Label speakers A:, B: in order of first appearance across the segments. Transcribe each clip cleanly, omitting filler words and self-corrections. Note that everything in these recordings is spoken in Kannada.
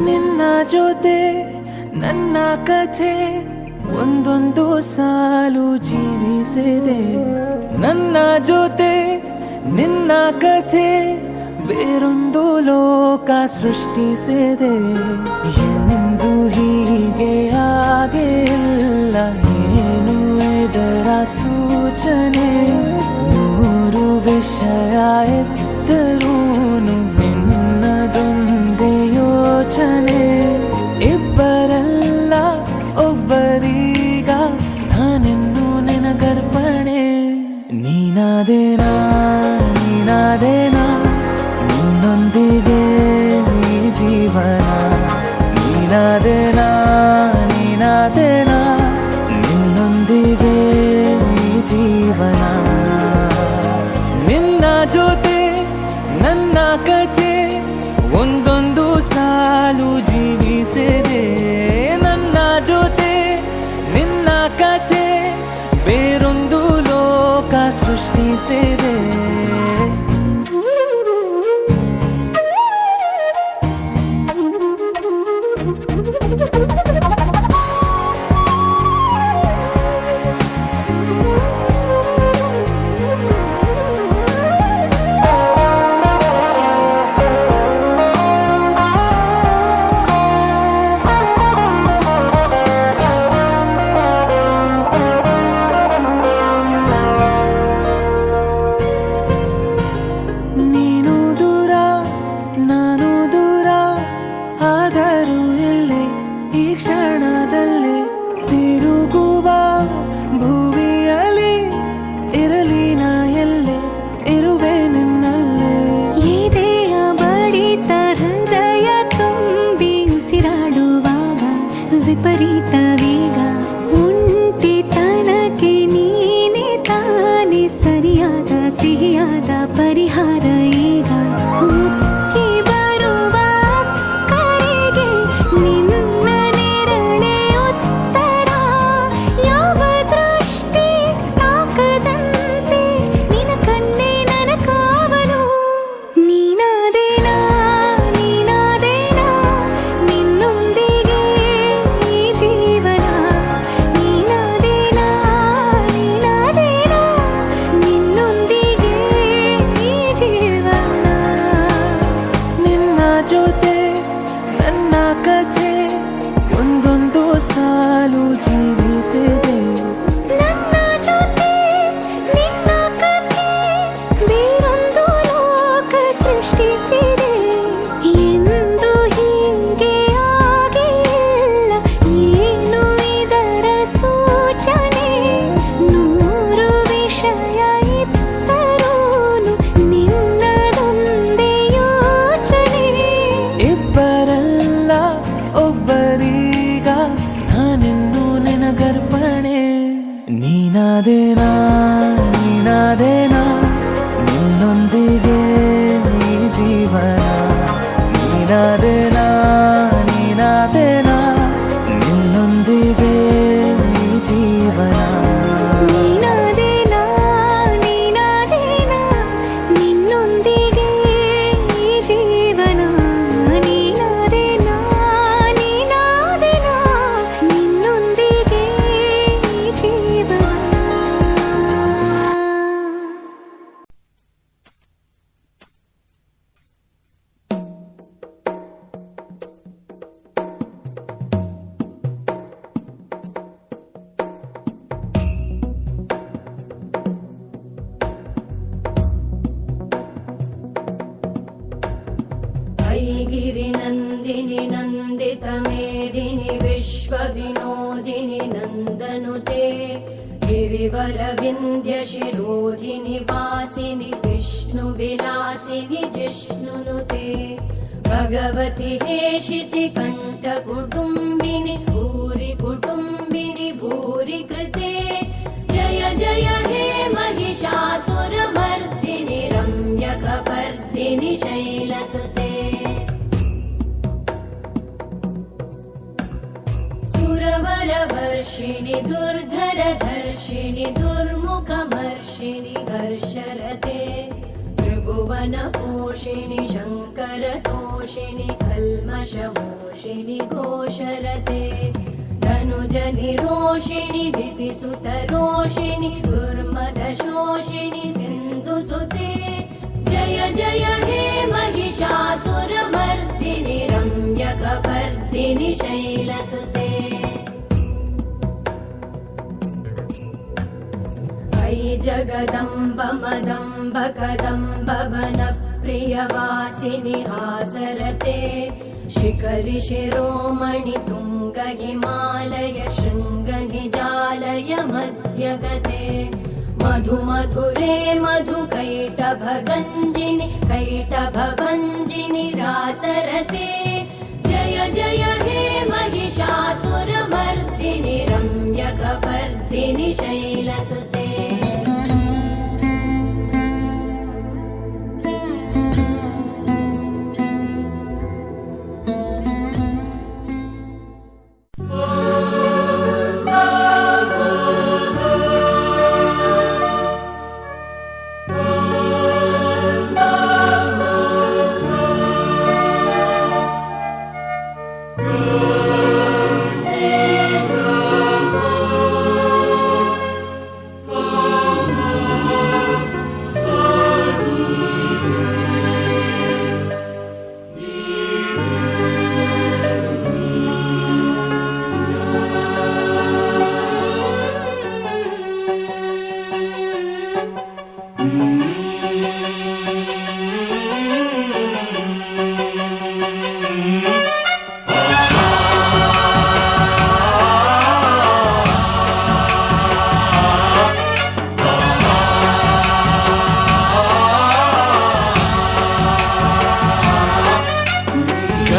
A: ನಿನ್ನ ಜೊತೆ ನನ್ನ ಕಥೆ ಒಂದೊಂದು ಸಾಲು ಜೀವಿಸಿದೆ. ನನ್ನ ಜೊತೆ ನಿನ್ನ ಕಥೆ ಬೇರೊಂದು ಲೋಕ ಸೃಷ್ಟಿಸಿದೆ. ಎಂದು ಹೀಗೆ ಆಗಿಲ್ಲ, ಏನು ಇದರ ಸೂಚನೆ? ನೂರು ವಿಷಯ ಎತ್ತರೂನು ನಿನ್ನದೊಂದೇ ಯೋಚನೆ. ಇಬ್ಬರಲ್ಲ ಒಬ್ಬರೀಗ ನಾನೆನ್ನು ನಿನಗರ್ಪಣೆ. ನೀನಾದೇನಾ ನೀನಾದೇನಾ ನಿನ್ನೊಂದಿಗೆ ಈ ಜೀವನ. ನೀನಾದೇನಾ ನೀನಾದೇನಾ ನಿನ್ನೊಂದಿಗೆ ಈ ಜೀವನ. ನಿನ್ನ ಜೊತೆ ನನ್ನ ಕಥೆ ಒಂದೊಂದು ಸಾಲು ಜೀವಿಸಿದೆ. ನನ್ನ ಜೊತೆ ನಿನ್ನ ಕಥೆ ಬೇರೊಂದು ಲೋಕ ಸೃಷ್ಟಿಸಿದೆ.
B: ವಿಪರೀತ ವೇಗ ಒಂಟಿತನಕ್ಕೆ ನೀನೆ ತಾನೆ ಸರಿಯಾದ ಸಿಹಿಯಾದ ಪರಿಹಾರ ಈಗ. ಉಕ್ಕಿ ಬರುವ ಕರೆಗೆ ನಿನ್ನ ನೆರಳೆ ಉತ್ತರ. ಯಾವ ದೃಷ್ಟಿ ತಾಕದಂತೆ ನಿನ ಕಣ್ಣೆ ನನ್ನ ಕಾವಲು. ನೀನಾದೇನಾ ನೀನಾದೇನಾ ನಿನ್ನೊಂದಿಗೆ ಜೀವನ. ನೀನಾದೇನಾ ನೀನಾದೇನಾ ನಿನ್ನೊಂದಿಗೆ ಈ ಜೀವನ.
A: ನಿನ್ನ ಜೊತೆ ನನ್ನ ಕಥೆ ಒಂದೊಂದು ಸಾಲು ಜೀವಿಸಿದೆ.
B: ನನ್ನ ಜೊತೆ ನಿನ್ನ ಕಥೆ ಬೇರೊಂದು ಲೋಕ ಸೃಷ್ಟಿಸಿದೆ. ಎಂದು ಹೀಗೆ ಆಗಿಲ್ಲ, ಏನು ಇದರ ಸೂಚನೆ? ನೂರು ವಿಷಯ ಇತ್ತರೂನು ನಿನ್ನದೊಂದೇ ಯೋಚನೆ.
A: ಇಬ್ಬರಲ್ಲ ಒಬ್ಬರೀಗ ನಾನೆನ್ನು ನಿನಗರ್ಪಣೆ. ನೀನಾದೇನಾ ನೀನಾದೇನಾ ನಿನ್ನೊಂದಿಗೆ ಈ ಜೀವನ. ನೀನಾದೇನಾ ನೀನಾದೇನಾ ನಿನ್ನೊಂದಿಗೆ ಈ ಜೀವನ.
B: ನೀನಾದೇನಾ ನೀನಾದೇನಾ ನಿನ್ನೊಂದಿಗೆ ಈ ಜೀವನ. ನೀನಾದೇನಾ ನೀನಾದೇನಾ ನಿನ್ನೊಂದಿಗೆ ಈ ಜೀವನ.
C: ऐगिरि नन्दिनि नन्दित मेदिनि विश्वविनोदिनि नन्दनुते. गिरिवर विन्ध्य शिरोधिनि वासिनि विष्णुविलासिनि जिष्णुनुते. भगवति हेशिति कण्ठकुटुम्बिनि भूरि कुटुम्बिनि भूरि कृते. जय जय हे महिषासुरमर्दिनि रम्यकपर्दिनि शैलसुते. सुरवरवर्षिणि दुर्धरधर्षिणि दुर्मुखमर्षिणि हर्षरते. त्रिभुवनपोषिणि शङ्करतोषिणि कल्मषमोषिणि घोषरते धनुजनिरोषिणि दितिसुतरोषिणि दुर्मदशोषिणि सिन्धुसुते जय जय हे महिषासुरमर्दिनि रम्यकपर्दिनि शैलसुते अयि जगदम्ब मदम्ब कदम्ब वनप्रियवासिनि हासरते शिखरि शिरोमणि तुङ्ग हिमालय शृङ्ग निजालय मध्यगते मधु मधुरे मधु कैटभगञ्जिनि कैटभभञ्जिनि रासरते जय जय हे महिषासुरमर्दिनि रम्यकपर्दिनि शैलसुते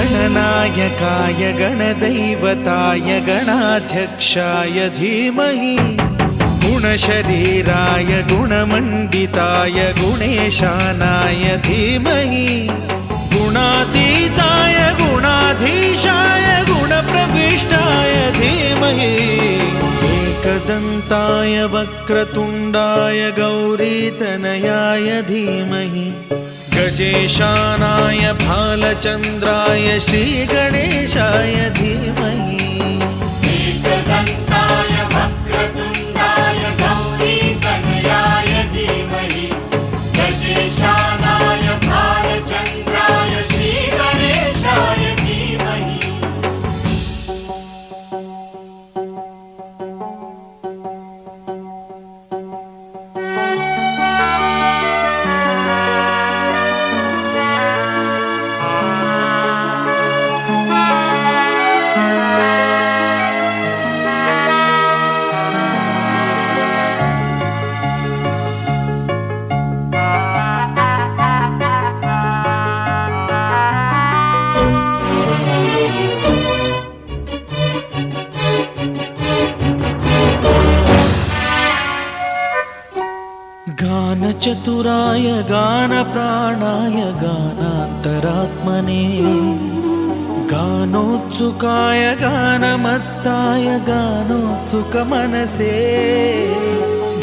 A: गणनायकाय गणदैवताय गणाध्यक्षाय धीमहि गुणशरीराय गुणमण्डिताय गुणेशानाय धीमहि गुणातीताय गुणाधीशाय गुणप्रविष्टाय धीमहि एकदन्ताय वक्रतुण्डाय गौरीतनयाय धीमहि गजेशानाय भालचन्द्राय श्रीगणेशाय धीमहि
D: एकदन्ताय वक्रतुण्डाय गौरीतनयाय धीमहि गजेशानाय भालचन्द्राय श्रीगणेशाय धीमहि
A: गानचतुराय गानप्राणाय गानान्तरात्मने गानोत्सुकाय गानमत्ताय गानोत्सुकमनसे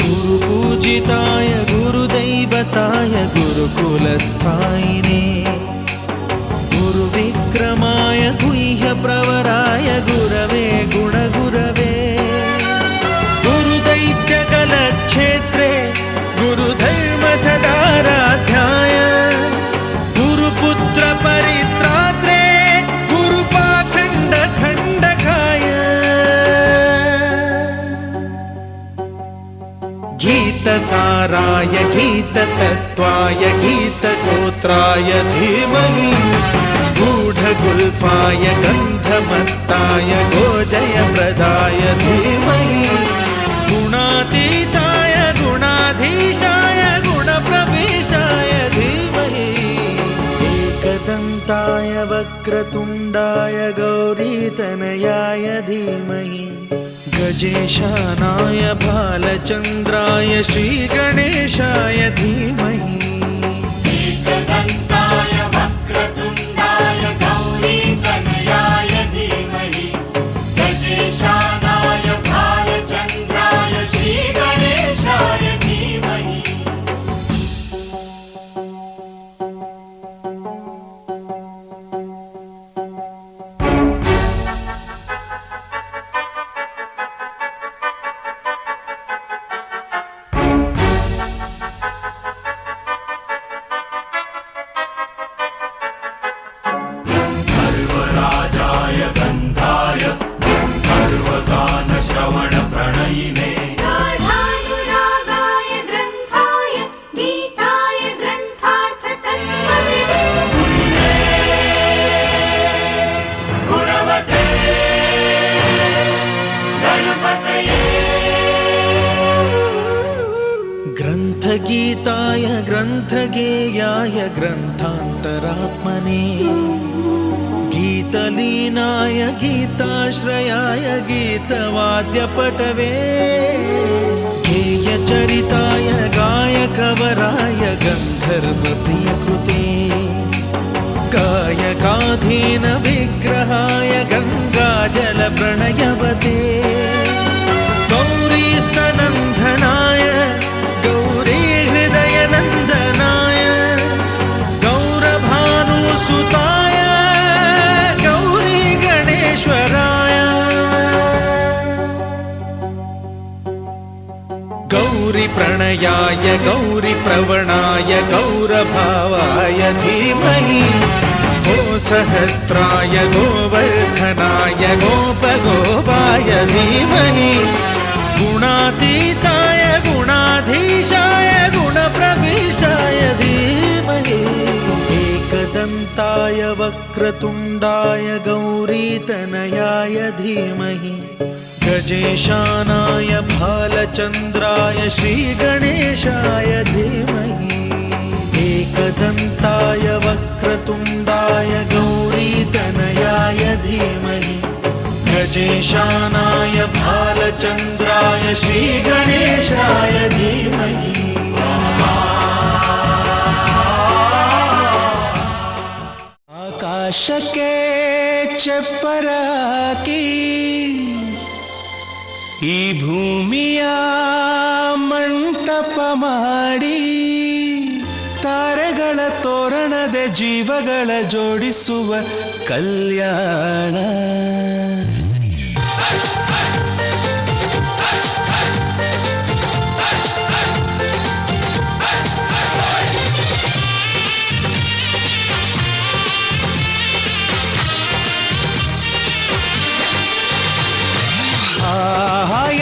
A: गुरुपूजिताय गुरुदैवताय गुरुकुलस्थायिने गुरुविक्रमाय गुह्यप्रवराय गुरवे गुणगुरवे गुरुदैत्यकलक्षेत्रे गुरुधर्मसदाराध्याय गुरुपुत्र परित्रात्रे गुरुपाखण्डखण्डकाय गीतसाराय गीततत्त्वाय गीतगोत्राय धीमहि गूढगुल्फाय गन्धमत्ताय गोजयप्रदाय धीमहि गुणातीताय गुणाधीशाय गुणप्रविष्टाय धीमहि एकदन्ताय वक्रतुण्डाय गौरीतनयाय धीमहि गजेशानाय भालचन्द्राय श्रीगणेशाय धीमहि
D: एकदन्ताय वक्रतुण्डाय गौरीतनयाय धीमहि गजेशानाय भालचन्द्राय श्रीगणेशाय धीमहि
A: गीताय ग्रन्थगेयाय ग्रन्थान्तरात्मने गीतलीनाय गीताश्रयाय गीतवाद्यपटवे गेयचरिताय गायकवराय गन्धर्वप्रियकृते गायकाधीन विग्रहाय गङ्गाजलप्रणयवते गौरीस्तनन्दनाय गौरी हृदयनन्दनाय गौरभानुसुताय गौरी गणेश्वराय गौरी प्रणयाय गौरी प्रवणाय गौरभावाय धीमहि गो सहस्राय गोवर्धनाय गोपगोपाय धीमहि गुणातीताय गुणाधीशाय गुणप्रविष्टाय धीमहि एकदन्ताय वक्रतुण्डाय गौरीतनयाय धीमहि गजेशानाय भालचन्द्राय श्रीगणेशाय धीमहि एकदन्ताय वक्रतुण्डाय गौरीतनयाय धीमहि गजेशानाय भालचन्द्राय श्रीगणेशाय धीमहि ಆಕಾಶಕ್ಕೆ ಚೆಪ್ಪರಾಕಿ ಈ ಭೂಮಿಯ ಮಂಟಪ ಮಾಡಿ ತಾರೆಗಳ ತೋರಣದ ಜೀವಗಳ ಜೋಡಿಸುವ ಕಲ್ಯಾಣ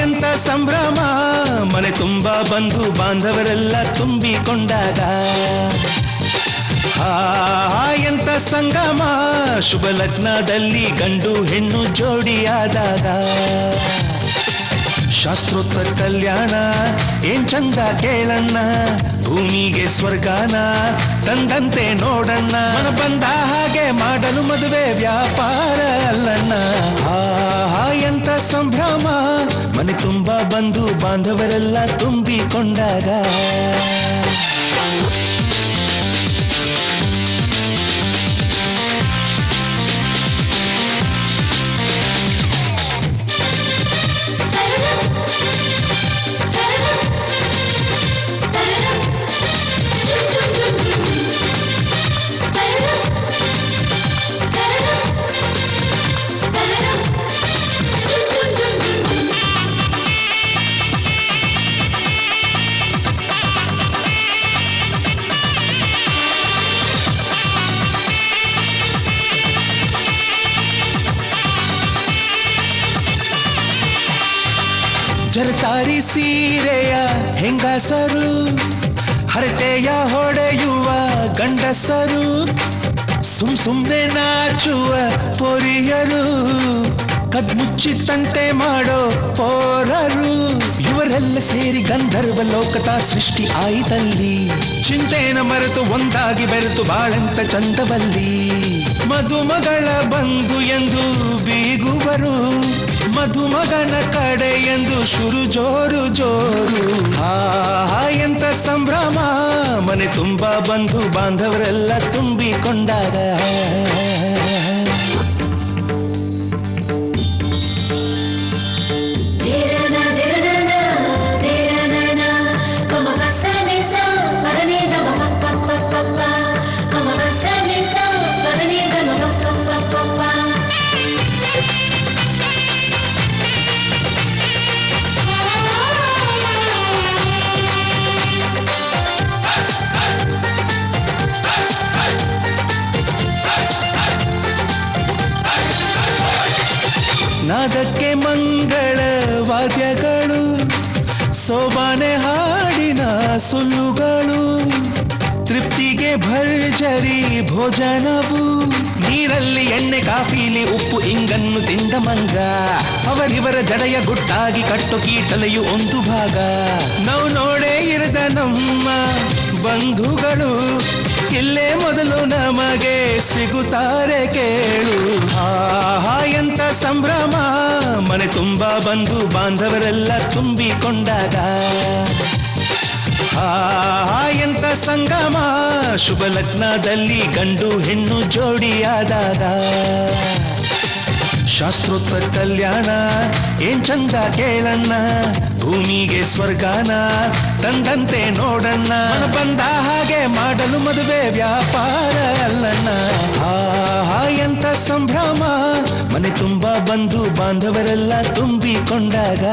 A: ಎಂತ ಸಂಭ್ರಮ ಮನೆ ತುಂಬ ಬಂಧು ಬಾಂಧವರೆಲ್ಲ ತುಂಬಿಕೊಂಡಾಗ ಎಂತ ಸಂಗಮ ಶುಭ ಲಗ್ನದಲ್ಲಿ ಗಂಡು ಹೆಣ್ಣು ಜೋಡಿಯಾದಾಗ ಶಾಸ್ತ್ರೋಕ್ತ ಕಲ್ಯಾಣ ಏನ್ ಚಂದ ಕೇಳಣ್ಣ ಭೂಮಿಗೆ ಸ್ವರ್ಗಾನ ತಂದಂತೆ ನೋಡಣ್ಣ ಮನ ಬಂದ ಹಾಗೆ ಮಾಡಲು ಮದುವೆ ವ್ಯಾಪಾರ ಅಲ್ಲಣ್ಣ ಎಂತ ಸಂಭ್ರಮ ಮನೆ ತುಂಬ ಬಂಧು ಬಾಂಧವರೆಲ್ಲ ತುಂಬಿಕೊಂಡಾಗ ಜರತಾರಿ ಸೀರೆಯ ಹೆಂಗಸರು ಹರಟೆಯ ಹೊಡೆಯುವ ಗಂಡಸರು ಸುಮ್ನೆ ನಾಚುವ ಪೊರಿಯರು ಕದ್ಮುಚ್ಚಿ ತಂಟೆ ಮಾಡೋ ಪೋರರು ಇವರೆಲ್ಲ ಸೇರಿ ಗಂಧರ್ವ ಲೋಕದ ಸೃಷ್ಟಿ ಆಯಿತಲ್ಲಿ ಚಿಂತೆನ ಮರೆತು ಒಂದಾಗಿ ಬೆರೆತು ಬಾಳಂತ ಚಂದವಲ್ಲಿ ಮಧುಮಗಳ ಬಂಧು ಎಂದು ಬೀಗುವರು ಮಧುಮಗನ ಕಡೆ ಎಂದು ಶುರು ಜೋರು ಜೋರು ಎಂತ ಸಂಭ್ರಮ ಮನೆ ತುಂಬ ಬಂಧು ಬಾಂಧವರೆಲ್ಲ ತುಂಬಿಕೊಂಡಾಗ ನಾದಕ್ಕೆ ಮಂಗಳ ವಾದ್ಯಗಳು ಸೋಬಾನೆ ಹಾಡಿನ ಸುಳ್ಳುಗಳು ತೃಪ್ತಿಗೆ ಭರ್ಜರಿ ಭೋಜನವು ನೀರಲ್ಲಿ ಎಣ್ಣೆ ಕಾಫಿಲಿ ಉಪ್ಪು ಇಂಗನ್ನು ತಿಂದ ಮಂಗ ಅವರಿವರ ಜಡೆಯ ಗುಟ್ಟಾಗಿ ಕಟ್ಟು ಕೀಟಲೆಯು ಒಂದು ಭಾಗ ನಾವು ನೋಡೇ ಇರದ ನಮ್ಮ ಬಂಧುಗಳು ಇಲ್ಲೇ ಮೊದಲು ನಮಗೆ ಸಿಗುತ್ತಾರೆ ಕೇಳು ಆಹಾ ಎಂತ ಸಂಭ್ರಮ ಮನೆ ತುಂಬಾ ಬಂಧು ಬಾಂಧವರೆಲ್ಲ ತುಂಬಿಕೊಂಡಾಗ ಆಹಾ ಎಂತ ಸಂಗಮ ಶುಭ ಲಗ್ನದಲ್ಲಿ ಗಂಡು ಹೆಣ್ಣು ಜೋಡಿಯಾದಾಗ ಶಾಸ್ತ್ರೋಕ್ತ ಕಲ್ಯಾಣ ಏನ್ ಚಂದ ಕೇಳಣ್ಣ ಭೂಮಿಗೆ ಸ್ವರ್ಗಾನ ತಂದಂತೆ ನೋಡಣ್ಣ ಬಂದ ಹಾಗೆ ಮಾಡಲು ಮದುವೆ ವ್ಯಾಪಾರ ಅಲ್ಲಣ್ಣ ಆಹಾ ಎಂತ ಸಂಭ್ರಮ ಮನೆ ತುಂಬಾ ಬಂಧು ಬಾಂಧವರೆಲ್ಲ ತುಂಬಿಕೊಂಡಾಗ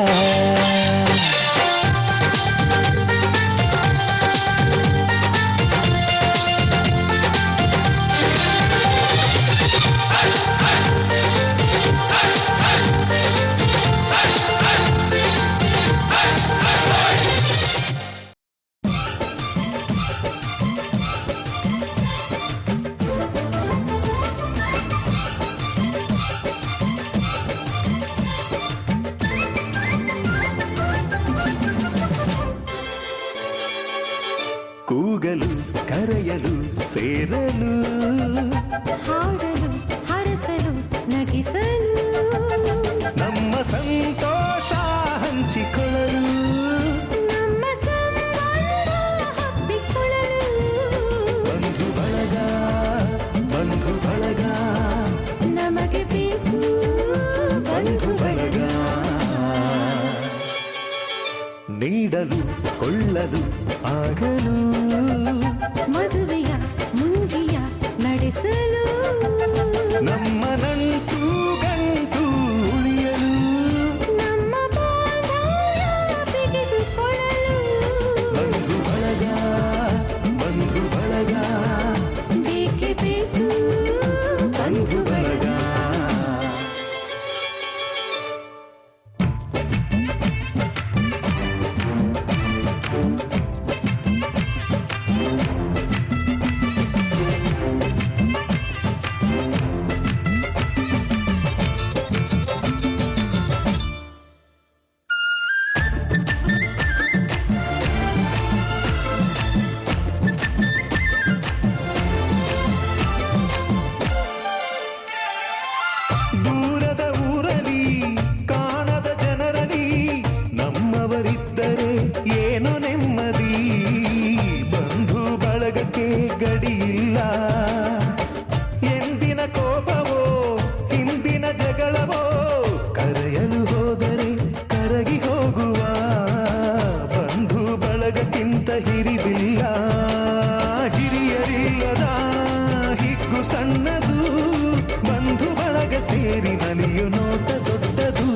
A: ಕೂಗಲು ಕರೆಯಲು ಸೇರಲು
B: ಹಾಡಲು ಹರಸಲು ನಗಿಸಲು
A: ನಮ್ಮ ಸಂತೋಷ ಹಂಚಿಕೊಳ್ಳಲು
B: ನಮ್ಮ ಸಂಬಂಧ ಹಬ್ಬಿಕೊಳ್ಳಲು
A: ಬಂಧು ಬಳಗ
B: ನಮಗೆ ಬೇಕು
A: ಬಂಧು ಬಳಗ ನೀಡಲು ಕೊಳ್ಳಲು ಆಗಲು
B: ಮದುವೆಯ ಮುಂಜಿಯ ನಡೆಸಲು
A: ನಮ್ಮ ನಂಟು ಗಂಟು ಉಳಿಯಲು
B: ನಮ್ಮ ಬಾಂಧವ್ಯ ಬಿಗಿದುಕೊಳ್ಳಲು
A: ಬಂಧು ಬಳಗ
B: ಬೇಕೇ ಬೇಕು
A: ಬಂಧು ಬಳಗ ದೂರದ ಊರಲಿ ಕಾಣದ ಜನರಲಿ ನಮ್ಮವರಿದ್ದರೆ ಏನೋ ನೆಮ್ಮದಿ ಬಂಧು ಬಳಗಕ್ಕೆ ಗಡಿಯಿಲ್ಲ ಎಂದಿನ ಕೋಪವೋ ಹಿಂದಿನ ಜಗಳವೋ ಕರೆಯಲು ಹೋದರೆ ಕರಗಿ ಹೋಗುವ ಬಂಧು ಬಳಗಕ್ಕಿಂತ ಹಿರಿದಿಲ್ಲ ಹಿರಿಯರಿಲ್ಲದ ಹಿಗ್ಗು ಸಣ್ಣದು ಬಂಧು ಬಳಗ ಸೇರಿ ನಲಿಯು ನೋಟ ದೊಡ್ಡದು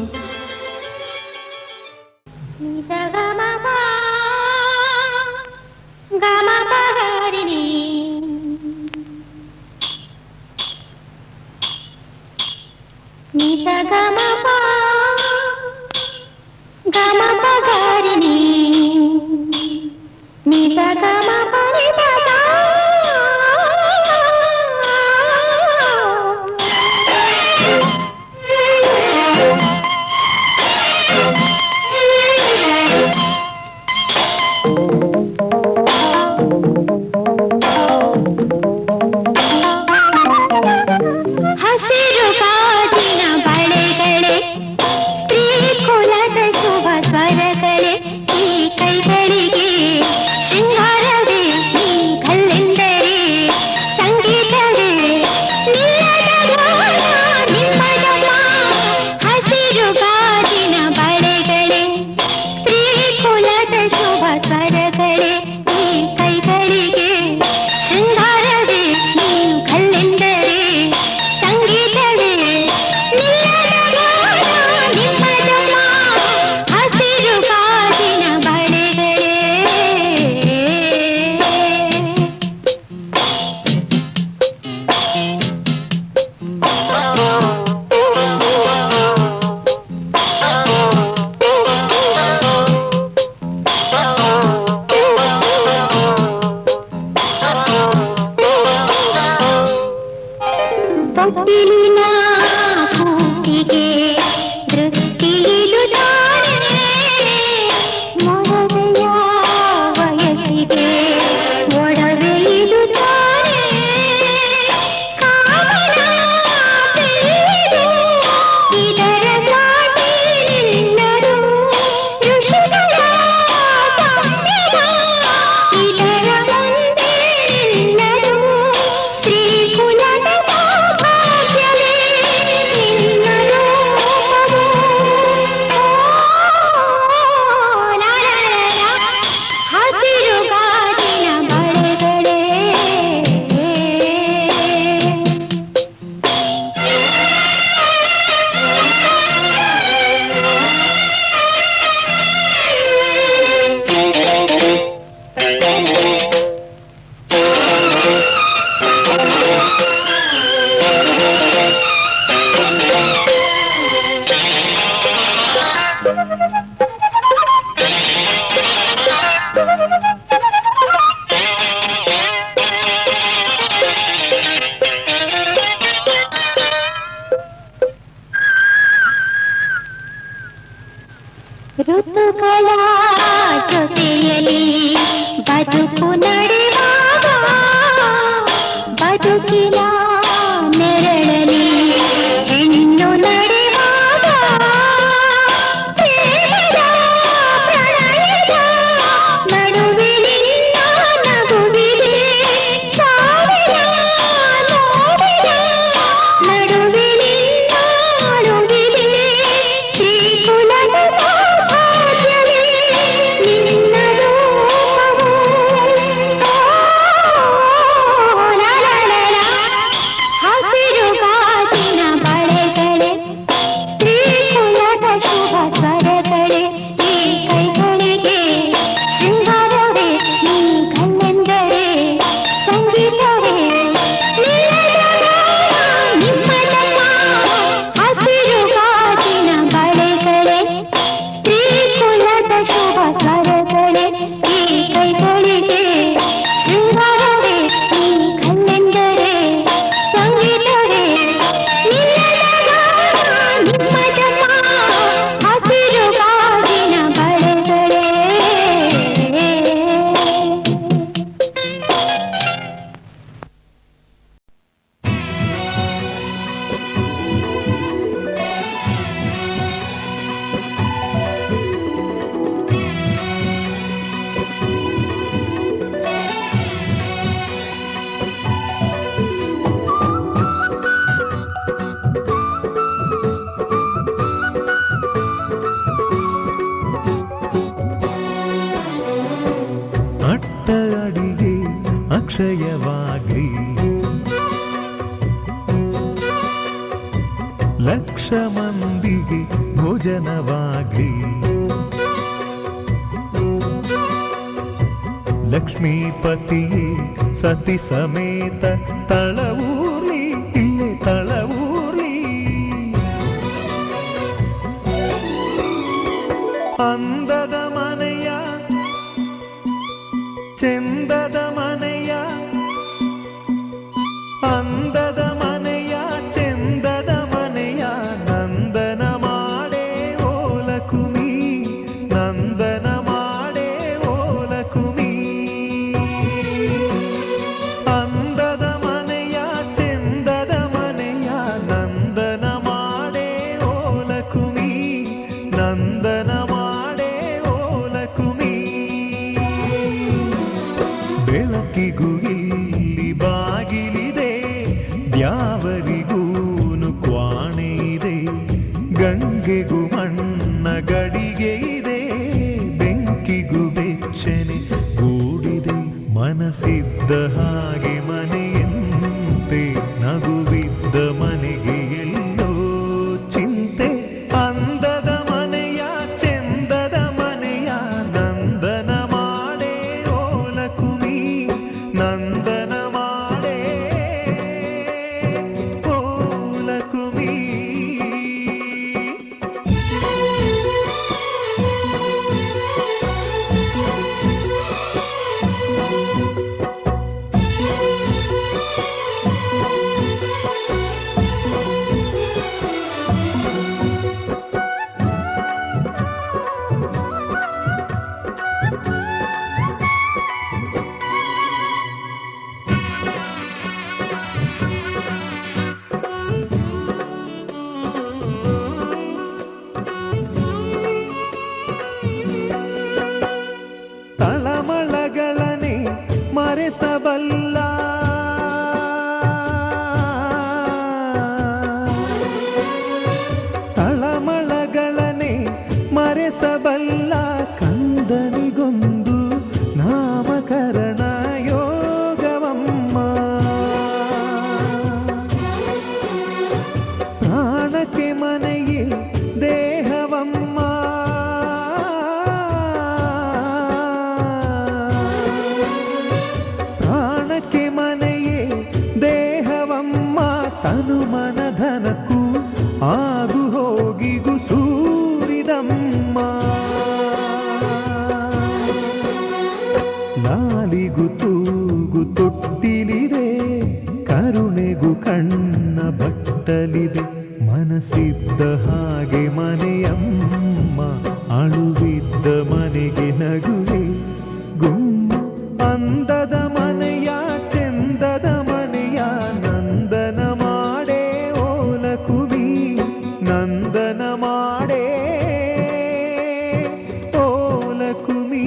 B: ಹಸಿರು ಗಾಜಿನ ಬಳೆಗಳೇ
E: ಮುತ್ತುಗಳ ಜೊತೆಯಲ್ಲಿ ಬದುಕು ನಡೆವಾಗ ಬದುಕಿನ ನೆರಳಲಿ ಹೆಣ್ಣು ನಡೆವಾಗ ಪ್ರೇಮದ ಪ್ರಣಯದ ನಡುವಿನಿಂದ ನಗುವಿದೆ ಸಾವಿರ ನೋವಿನ ನಡುವಿನಿಂದ ಅಳುವಿದೆ ಶ್ರೀಕುಲದ ಸೌಭಾಗ್ಯವೇ ನಿನ್ನ ರೂಪವು ಹಸಿರು ಗಾಜಿನ ಬಳೆಗಳೇ ಶ್ರೀಕುಲದ ಶುಭ ಸ್ವರಗಳೇ ಈ ಕೈಗಳಿಗೆ ಶೃಂಗಾರವೇ ನೀ ಕಣ್ಣೆಂದರೆ ಸಂಗೀತವೇ ನಿಮ್ಮದಮ್ಮ ಹಸಿರು ಗಾಜಿನ ಬಳೆಗಳೇ ಶ್ರೀಕುಲದ ಶುಭ ಸ್ವರಗಳೇ ಈ ಕೈಗಳಿಗೆ ಶೃಂಗಾರವೇ ನೀ ಕಣ್ಣೆಂದರೆ ಸಂಗೀತವೇ ನಿಮ್ಮದಮ್ಮ ಹಸಿರು ಗಾಜಿನ ಬಳೆಗಳೇ
A: ಅಟ್ಟ ಅಡಿಗೆ ಅಕ್ಷಯವಾಗ್ಲಿ ಲಕ್ಷ ಮಂದಿಗೆ ಭೋಜನವಾಗ್ಲಿ ಲಕ್ಷ್ಮೀಪತಿಯೇ ಸತಿ ಸಮೇತ ತಳವೂರ್ಲಿ ಇಲ್ಲೇ ತಳವೂರ್ಲಿ ಅಂದದ ಮನೆಯ ಚೆಂದದ ಮನೆಯ ಅಂದದ ಮನೆಯ ಚೆಂದದ ಮನೆಯ ನಂದನ ಮಾಡೇ ಓಲಕುಮಿ ನಂದನ ಮಾಡೇ ಓಲಕುಮಿ ಅಂದದ ಮನೆಯ ಚೆಂದದ ಮನೆಯ ನಂದನ ಮಾಡೇ ಓಲಕುಮಿ ನಂದನ ಮಾಡೇ ಓಲಕುಮಿ ಬೆಳಕಿಗೂ ಇಲ್ಲಿ ಬಾಗಿಲಿದೆ ದ್ಯಾವರಿಗೂನು ಕ್ವಾಣೆ ಇದೆ ಗಂಗೆಗೂ ಮಣ್ಣ ಗಡಿಗೆ ಇದೆ ಬೆಂಕಿಗೂ ಬೆಚ್ಚನೆ ಗೂಡಿದೆ ಮನಸ್ಸಿದ್ದ ಹಾಗೆ ಮನೆಯಂತೆ ನಗುವಿದ್ದ ಮನೆಗೆ ಎಲ್ಲೋ ಚಿಂತೆ ಅಂದದ ಮನೆಯ ಚೆಂದದ ಮನೆಯ ನಂದನ ಮಾಡೇ ಓಲಕುಮಿ ನಂದನ ಮಾಡೇ ಓಲಕುಮಿ ತಳಮಳಗಳನೆ ಮರೆಸಬಲ್ಲ ತಳಮಳಗಳನೆ ಮರೆಸಬಲ್ಲ ಕಂದನಿಗೊಂದು ನಾಮಕರಣ ಯೋಗವಮ್ಮ ಪ್ರಾಣಕ್ಕೆ ಮನೆಯೇ ದೇಹವಮ್ಮ ಪ್ರಾಣಕ್ಕೆ ಮನೆಯೇ ದೇಹವಮ್ಮ ತನು ಮನಧನಕ್ಕೂ ಆಗು ಹೋಗಿಗು ಸೂರಿದಮ್ಮ ಲಾಲಿಗು ತೂಗು ತೊಟ್ಟಿಲಿದೆ ಕರುಣೆಗೂ ಕಣ್ಣ ಬಟ್ಟಲಿದೆ ಮನಸ್ಸಿದ್ದ ಹಾಗೆ ಮನೆಯಮ್ಮ ಅಳುವಿದ್ದ ಮನೆಗೆ ನಗುವೆ ಗುಮ್ಮು ಅಂದದ ಮನೆಯ ಚಂದದ ಮನೆಯ ನಂದನ ಮಾಡೇ ಓಲಕುವಿ ನಂದನ ಮಾಡೇ ಓಲಕುವಿ.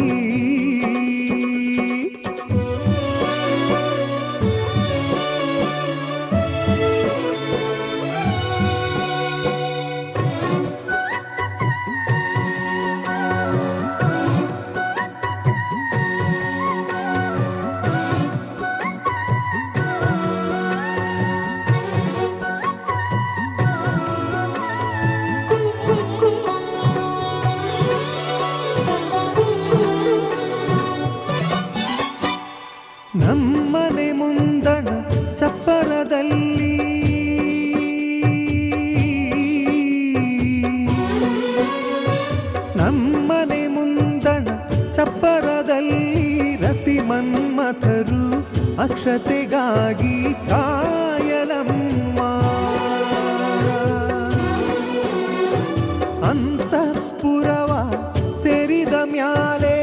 A: ನಮ್ಮನೆ ಮುಂದಣ ಚಪ್ಪರದಲ್ಲಿ ನಮ್ಮನೆ ಮುಂದಣ ಚಪ್ಪರದಲ್ಲಿ ರತಿ ಮನ್ಮಥರು ಅಕ್ಷತೆಗಾಗಿ ಕಾಯಲಮ್ಮ. ಅಂತಃಪುರವ ಸೇರಿದ ಮ್ಯಾಲೆ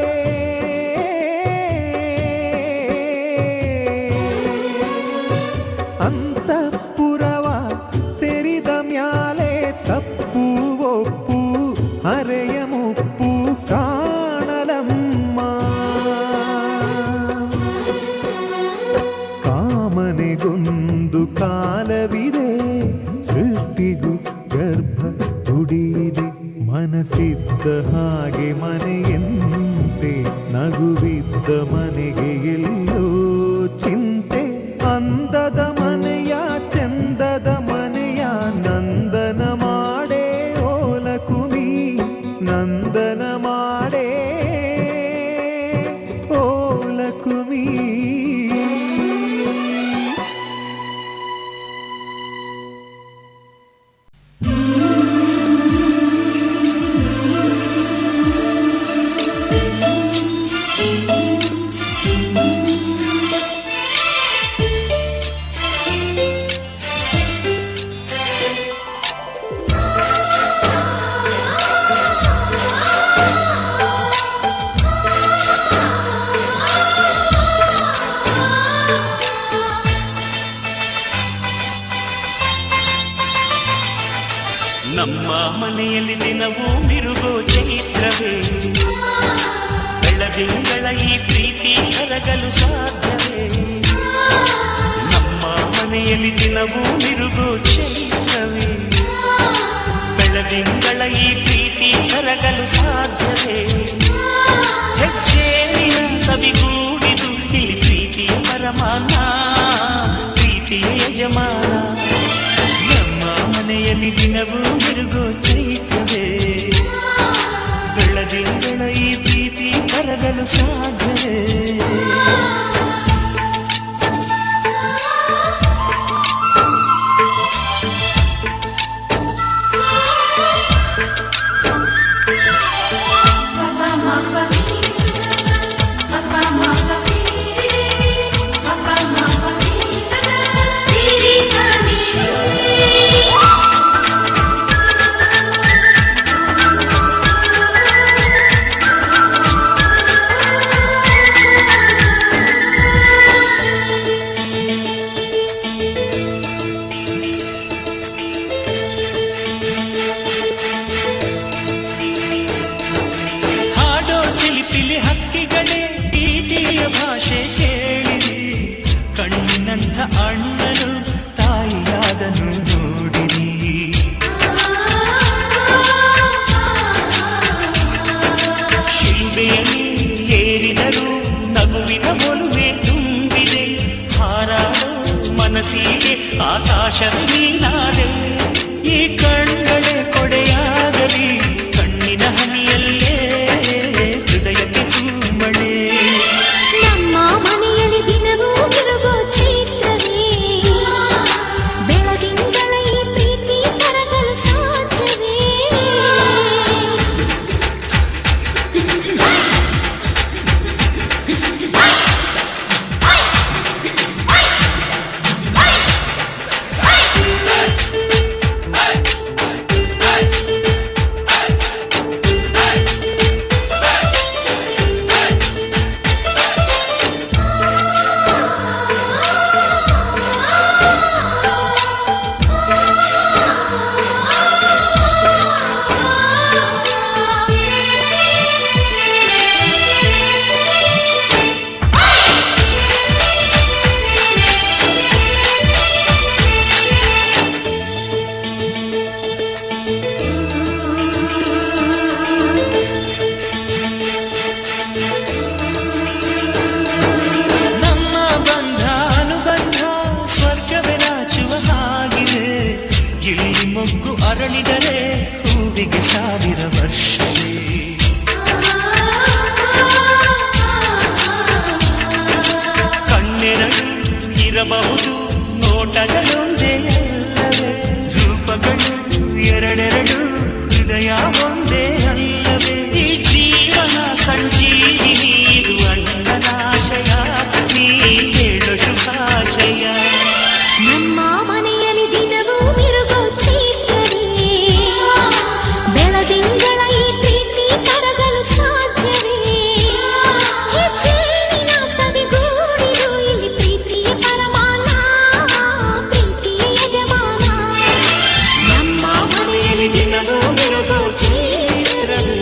A: ಅಂತಃಪುರವ ಸೇರಿದ ಮ್ಯಾಲೆ ತಪ್ಪು ಒಪ್ಪು ಹರೆಯ ಮುಪ್ಪು ಕಾಣಲಮ್ಮ. ಕಾಮನೆಗೊಂದು ಕಾಲವಿದೆ ಸೃಷ್ಟಿಗೂ ಗರ್ಭ ದುಡಿದೆ ಮನಸ್ಸಿದ್ದ ಹಾಗೆ ಮನೆಯಂತೆ ನಗುವಿದ್ದ ಮನೆಗೆ ಎಲ್ಲೋ ಚಿಂತೆ. ಅಂದದ ಮನೆಯ ಚಂದದ ಮನೆಯ ನಂದನ ಮಾಡೇ ಓಲಕುವಿ ನಂದನ ಮಾಡೇ ಓಲಕುವಿ.
F: ನಮ್ಮ ಮನೆಯಲ್ಲಿ ದಿನವೂ ಮಿರುಗೋ ಚೈತ್ರವೇ ಬೆಳದಿಂಗಳ ಈ ಪ್ರೀತಿ ಕರಗಲು ಸಾಧ್ಯವೇ. ನಮ್ಮ ಮನೆಯಲ್ಲಿ ದಿನವೂ ಮಿರುಗೋ ಚೈತ್ರವೇ ಬೆಳದಿಂಗಳ ಈ ಪ್ರೀತಿ ಕರಗಲು ಸಾಧ್ಯವೇ. ಹೆಜ್ಜೆಯ ಸವಿಗೂಡಿದು ಇಲ್ಲಿ ಪ್ರೀತಿಯ ಪರಮಾನ ಪ್ರೀತಿಯ ಯಜಮಾನ. ಮನೆಯಲ್ಲಿ ದಿನವೂ ಮಿರುಗೋ ಚೈತ್ರವೇ ಬೆಳದಿಂಗಳ ಈ ಪ್ರೀತಿ ಕರಗಲು ಸಾಧ್ಯವೇ. ಅಣ್ಣನು ತಾಯಿಯಾದನು ನೋಡಿರಿ. ಶಿಲ್ಬೆಯಲ್ಲಿ ಏರಿದರು ನಗುವಿನ ಒಲುವೆ ತುಂಬಿದೆ. ಹಾರಾಡೋ ಮನಸ್ಸಿಗೆ ಆಕಾಶದ ನೀನಾದೆ. ಈ ಕಣ್ಗಳೇ ಕೊಡೆಯಾಗಲಿ ಕಣ್ಣಿನ ಹನಿಯಲ್ಲೇ ಹೃದಯಕ್ಕೆ ತುಂಬಳೆ.
E: ನಮ್ಮ ಮನೆಯಲ್ಲಿ ದಿನವೂ ಮಿರುಗೋ ಚೈತ್ರವೇ ಬೆಳದಿಂಗಳ ಈ ಪ್ರೀತಿ ಕರಗಲು ಸಾಧ್ಯವೇ.
F: ಅರಳಿದರೆ ಹೂವಿಗೆ 1000 ವರ್ಷವೇ. ಕಣ್ಣೆರಡು ಇರಬಹುದು ನೋಟಗಳೊಂದೇ ಅಲ್ಲವೇ, ರೂಪಗಳು ಎರಡೆರಡು ಹೃದಯ ಒಂದೇ ಅಲ್ಲವೇ. ಈ ಜೀವನ ಸಂಜೀವಿನಿ ಇದು ಅಣ್ಣನಾಶಯ, ನೀ ಹೇಳು ಶುಭಾಶಯ.
E: ನಮ್ಮ ಮನೆಯಲ್ಲಿ ದಿನವೂ ಮಿರುಗೋ ಚೈತ್ರವೇ, ಬೆಳದಿಂಗಳ ಈ ಪ್ರೀತಿ ಕರಗಲು ಸಾಧ್ಯವೇ. ಹೆಚ್ಚೇನಿನ ಸವಿಗೂಡಿರು ಇಲ್ಲಿ ಪ್ರೀತಿಯ ಪರಮಾನ, ಪ್ರೀತಿಯ ಯಜಮಾನ.
F: ನಮ್ಮ ಮನೆಯಲ್ಲಿ ದಿನವೂ ಮಿರುಗೋ ಚೈತ್ರವೇ,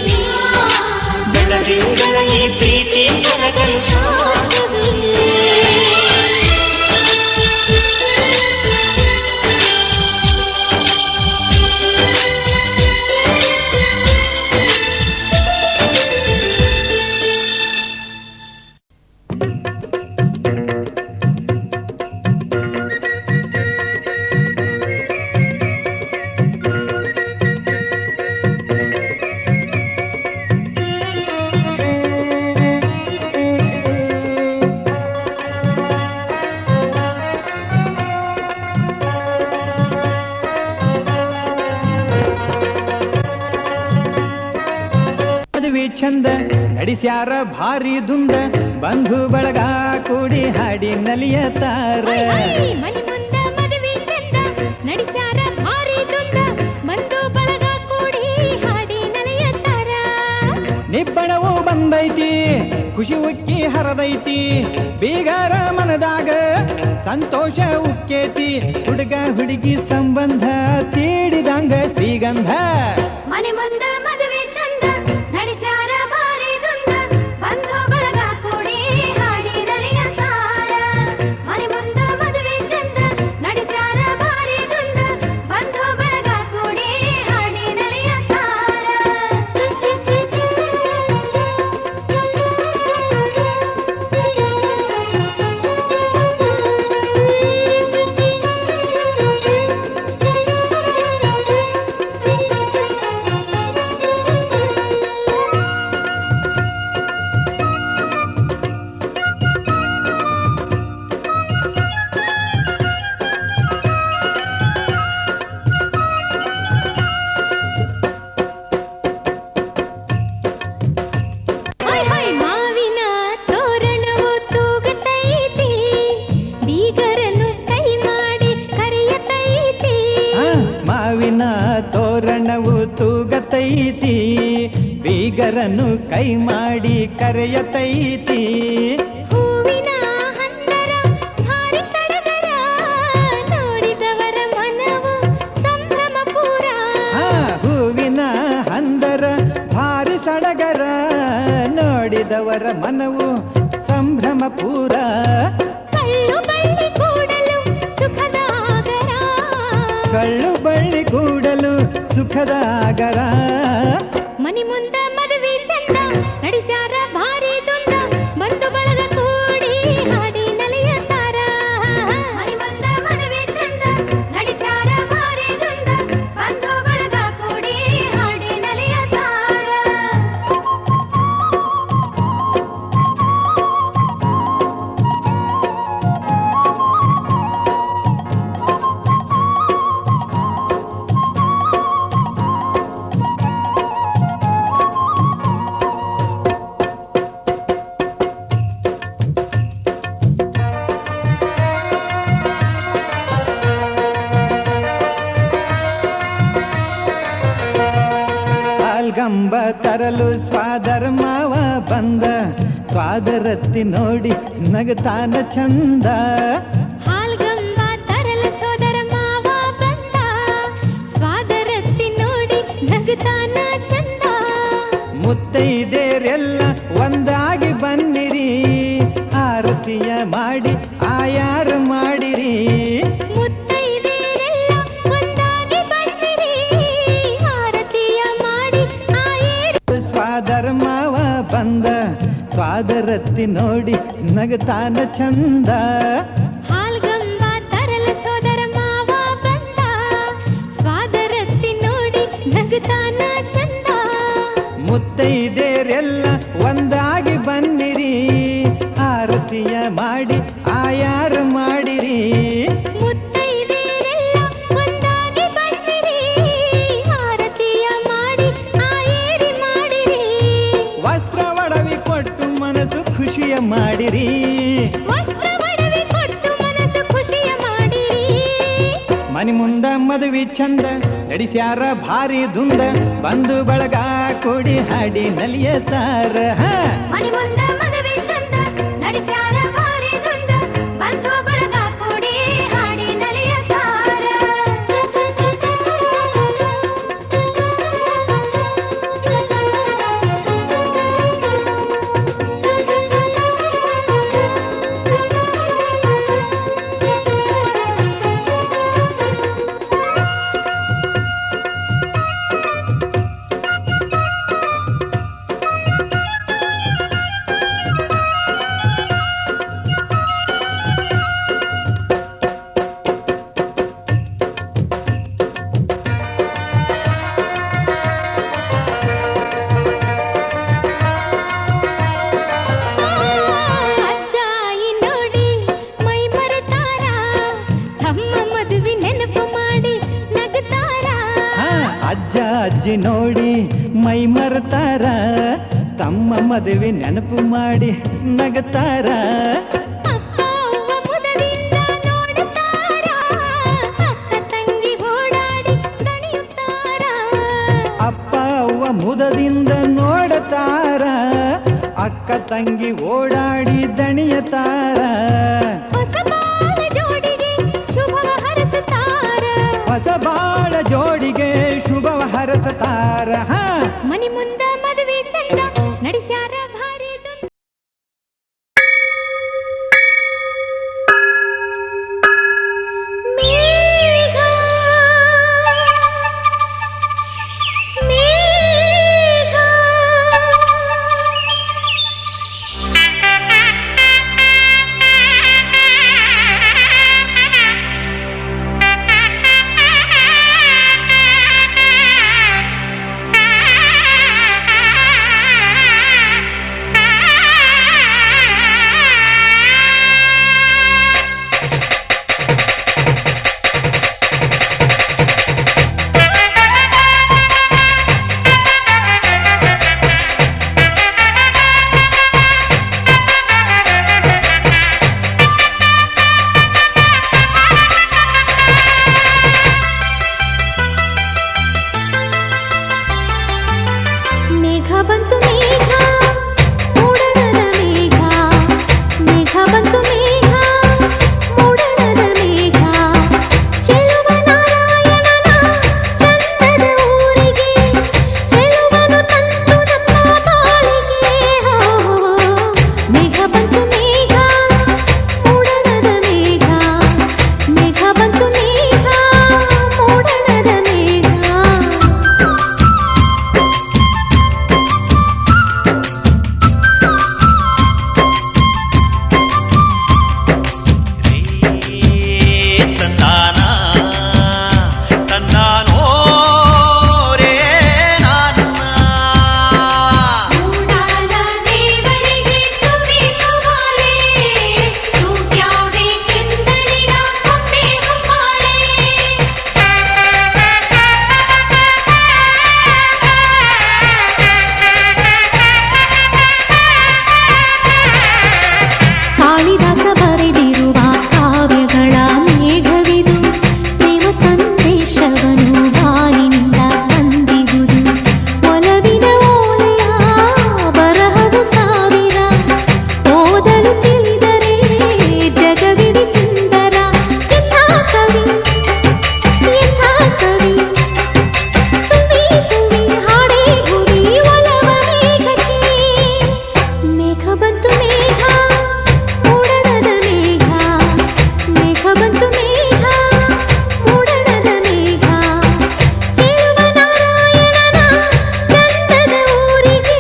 F: ಬೆಳದಿಂಗಳ ಈ ಪ್ರೀತಿ ಕರಗಲು ಸಾಧ್ಯವೇ.
G: ಮದುವೆ ಚಂದ ನಡೆಸ್ಯಾರ ಭಾರಿ ದುಂದ, ಬಂಧು ಬಳಗ ಕೂಡಿ ಹಾಡಿ ನಲಿಯತಾರ.
E: ಮನೆ ಮುಂದ ಮದುವೆ ಚಂದ ನಡೆಸ್ಯಾರ ಭಾರಿ ದುಂದ, ಬಂಧು ಬಳಗ ಕೂಡಿ ಹಾಡಿ ನಲಿಯತಾರ.
G: ನಿಬ್ಬಣವು ಬಂದೈತಿ ಖುಷಿ ಉಕ್ಕಿ ಹರದೈತಿ, ಬೀಗಾರ ಮನದಾಗ ಸಂತೋಷ ಉಕ್ಕೇತಿ. ಹುಡುಗ ಹುಡುಗಿ ಸಂಬಂಧ ತೀಡಿದಂಗ ಶ್ರೀಗಂಧ.
E: ಮನೆ ಮುಂದ ಮದುವೆ ಚಂದ ನಡೆಸ್ಯಾರ ಭಾರಿ ದುಂದ, ಬಂಧು ಬಳಗ ಕೂಡಿ ಹಾಡಿ ನಲಿಯತಾರ. ಮನೆ ಮುಂದ ಮದುವೆ ಚಂದ ನಡೆಸ್ಯಾರ ಭಾರಿ ದುಂದ, ಬಂಧು ಬಳಗ ಕೂಡಿ ಹಾಡಿ ನಲಿಯತಾರ. ಮಾವಿನ ತೋರಣವು ತೂಗುತ್ತೈತಿ, ಬೀಗರನ್ನು ಕೈ ಮಾಡಿ ಕರೆಯತೈತಿ.
G: ಮಾವಿನ ತೋರಣವು ತೂಗತೈತಿ, ಬೀಗರನ್ನು ಕೈ ಮಾಡಿ ಕರೆಯತೈತಿ.
E: ಹೂವಿನ ಹಂದರ ಭಾರಿ ಸಡಗರ, ನೋಡಿದವರ ಮನವು ಸಂಭ್ರಮ ಪೂರ.
G: ಹೂವಿನ ಹಂದರ ಭಾರಿ ಸಡಗರ, ನೋಡಿದವರ ಮನವು ಸಂಭ್ರಮ ಪೂರ.
E: ಕಳ್ಳು ಬಳ್ಳಿ ಕೂಡಲು ಸುಖದ ಆಗರ,
G: ಕಳ್ಳು ಬಳ್ಳಿ ಕೂಡಲು ಸುಖದ ಆಗರ.
E: ಮನಿ ಮುಂದ ಮದುವೆ ಚಂದ ನಡೆಸ್ಯಾರ ಭಾರಿ ದುಂದ, ಬಂಧು ಬಳಗ ಕೂಡಿ ಹಾಡಿ ನಲಿಯತಾರ. ಮನಿ ಮುಂದ ಮದುವೆ ಚಂದ ನಡೆಸ್ಯಾರ ಭಾರಿ ದುಂದ, ಬಂಧು ಬಳಗ ಕೂಡಿ ಹಾಡಿ ನಲಿಯತಾರ.
G: ಪಾಲ್ಗಂಬ ತರಲು ಸ್ವಾದರ ಮಾವ ಬಂದ, ಸ್ವಾದರತ್ತಿ ನೋಡಿ ನಗತಾನ ಚಂದ.
E: ಹಾಲ್ಗಂಬ ತರಲು ಸೋದರ ಮಾವ ಬಂದ, ಸ್ವಾದರತ್ತಿ ನೋಡಿ ನಗುತ್ತಾನ ಚಂದ.
G: ಮುತ್ತೈದೆರೆಲ್ಲ ಒಂದಾಗಿ ಬನ್ನಿರಿ, ಆರತಿಯ ಮಾಡಿ ಆಯಾರ ಮಾಡಿರಿ.
E: ಮುತ್ತೈದೆಯರೆಲ್ಲ ಒಂದಾಗಿ ಬನ್ನಿರಿ, ಆರತಿಯ ಮಾಡಿ ಆಯೇರಿ.
G: ಸ್ವಾದರ ಮಾವ ಬಂದ, ಸ್ವಾದರತ್ತಿ ನೋಡಿ ನಗತಾನ ಚಂದ.
E: ಹಾಲ್ಗಂಬ ತರಲು ಸೋದರ ಮಾವ ಬಂದ, ಸ್ವಾದರತ್ತಿ
G: ಮಾಡಿರಿ.
E: ವಸ್ತ್ರ ಒಡವೆ ಕೊಟ್ಟು ಮನಸ್ಸು ಖುಷಿಯ ಮಾಡಿರಿ.
G: ಮನಿ ಮುಂದ ಮದುವೆ ಚಂದ ನಡೆಸ್ಯಾರ ಭಾರಿ ದುಂದ, ಬಂದು ಬಳಗ ಕೂಡಿ ಹಾಡಿ ನಲಿಯತಾರ.
E: ಮನೆ ಮುಂದ ಮದುವೆ ಚಂದ ನಡೆಸ್ಯಾರ ಭಾರಿ ದುಂದ, ಬಂಧು ಬಳಗ ಕೂಡಿ ಹಾಡಿ ನಲಿಯತಾರ.
G: ಅಜ್ಜ ಅಜ್ಜಿ ನೋಡಿ ಮೈ ಮರೆತಾರ, ತಮ್ಮ ಮದುವೆ ನೆನಪು ಮಾಡಿ ನಗತಾರ.
E: ಅಪ್ಪ ಅವ್ವ ಮುದದಿಂದ ನೋಡುತ್ತಾರ, ಅಕ್ಕ ತಂಗಿ ಓಡಾಡಿ ದಣಿಯುತ್ತಾರ.
G: ಅಪ್ಪ ಅವ್ವ ಮುದದಿಂದ ನೋಡತಾರ, ಅಕ್ಕ ತಂಗಿ ಓಡಾಡಿ ದಣಿಯತಾರ.
E: ಹೊಸ ಬಾಳ ಜೋಡಿಗೆ ಶುಭವ ಹರಸುತ್ತಾರ,
G: ಹೊಸ ಬಾಳ ಜೋಡಿಗೆ ಶುಭವ ಹರಸತಾರ.
E: ಮನಿ ಮುಂದ ಮದುವೆ ಚಂದ ನಡೆಸ್ಯಾರ ಭಾರಿ ದುಂದ. ಮೇಘ ಮೇಘ ಬಂತು ಮೇಘ, ಮೂಡಣದ ಮೇಘ, ಮೇಘ ಬಂತು ಮೇಘ, ಮೂಡಣದ ಮೇಘ, ಚೆಲುವ ನಾರಾಯಣನ ಚಂದದ ಊರಿಗೆ, ಚೆಲುವನು ತಂತು ನಮ್ಮ ಬಾಳಿಗೆ. ಮೇಘ ಬಂತು ಮೇಘ, ಮೂಡಣದ ಮೇಘ, ಮೇಘ ಬಂತು ಮೇಘ, ಮೂಡಣದ ಮೇಘ. ಕಾಳಿದಾಸ ಬರೆದಿರುವ ಕಾವ್ಯಗಳ ಮೇಘವಿದು, ಪ್ರೇಮ ಸಂದೇಶವನು ಬಾನಿನಿಂದ ತಂದಿದುದು. ಒಲವಿನ ಓಲೆಯ ಬರಹವು ಸಾವಿರ, ಓದಲು ತಿಳಿದರೆ ಜಗವಿಡಿ ಸುಂದರ. ಎಂಥ ಕವಿ ಎಂಥ ಸವಿ, ಸುವಿ ಸುವಿ ಹಾಡೇ ಗುರಿ ಒಲವ ಮೇಘಕ್ಕೆ. ಮೇಘ ಬಂತು ಮೇಘ, ಮೂಡಣದ ಮೇಘ, ಮೇಘ ಬಂತು ಮೇಘ, ಮೂಡಣದ ಮೇಘ, ಚೆಲುವ ನಾರಾಯಣನ ಚಂದದ ಊರಿಗೆ,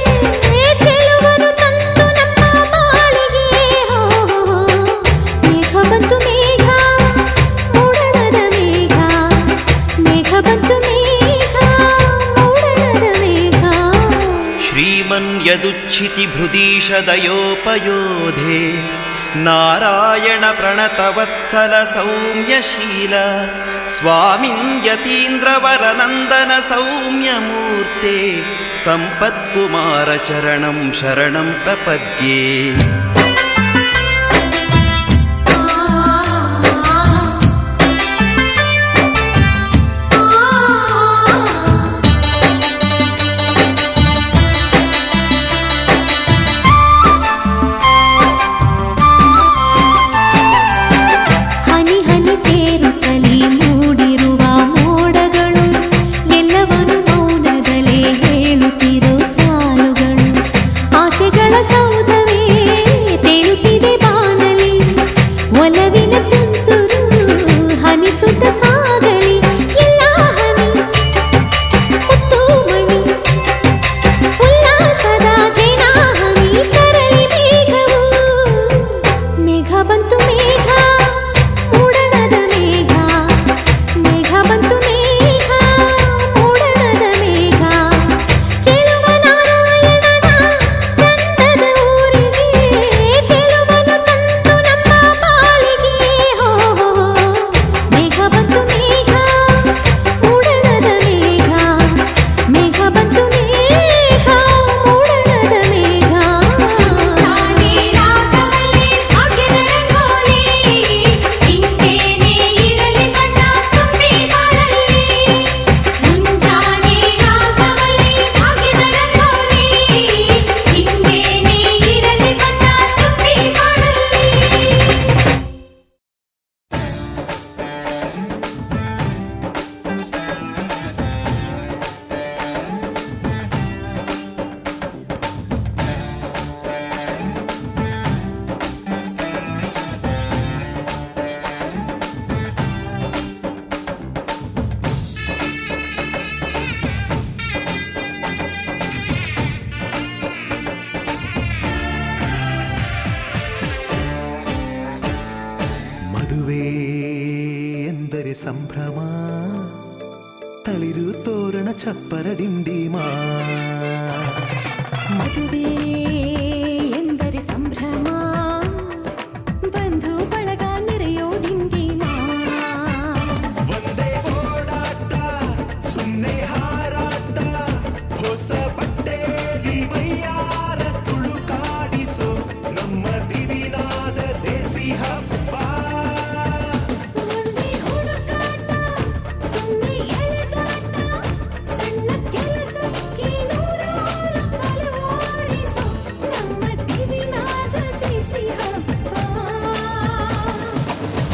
E: ಚೆಲುವನು ತಂತು ನಮ್ಮ ಬಾಳಿಗೆ. ಮೇಘ ಬಂತು ಮೇಘ, ಮೂಡಣದ ಮೇಘ, ಮೇಘ ಬಂತು ಮೇಘ, ಮೂಡಣದ ಮೇಘ.
F: ಶ್ರೀಮನ್ಯದುಚ್ಛಿತಿ ಭೃದೀಶದಯೋಪಯೋಧೆ, ನಾರಾಯಣ ಪ್ರಣತವತ್ಸಲ ಸೌಮ್ಯಶೀಲ, ಸ್ವಾಮಿನ್ ಯತೀಂದ್ರವರನಂದನ ಸೌಮ್ಯಮೂರ್ತೆ, ಸಂಪತ್ಕುಮಾರ ಚರಣಂ ಶರಣಂ ಪ್ರಪದ್ಯೆ. ಸಂಭ್ರಮ ತಳಿರು ತೋರಣ ಚಪ್ಪರ ಡಿಂಡಿಮಾ
B: ಮದುವೆ ಎಂದರೆ ಸಂಭ್ರಮ ಬಂಧು ಬಳಗ ನೆರೆಯೋ ಡಿಂಡಿಮ
F: ಒಂದೇ ಓಡಾಟ ಸುಮ್ಮನೆ ಹಾರಾಟ ಹೊಸ ಬಟ್ಟೆಯಲ್ಲಿ ವೈಯಾರ ತುಳುಕಾಡಿಸೋ ನಮ್ಮ ದಿವಿನಾದ ದೇಸಿ ಹಬ್ಬ
B: ಒಂದೇ ಹುಡುಕಾಟ ಸುಮ್ಮನೆ ಎಳೆದಾಟ ಸಣ್ಣ ಕೆಲಸಕ್ಕೆ ನೂರಾರು ತಲೆವಾಡಿಸೋ ನಮ್ಮ ದಿವಿನಾದ ದೇಸಿ ಹಬ್ಬ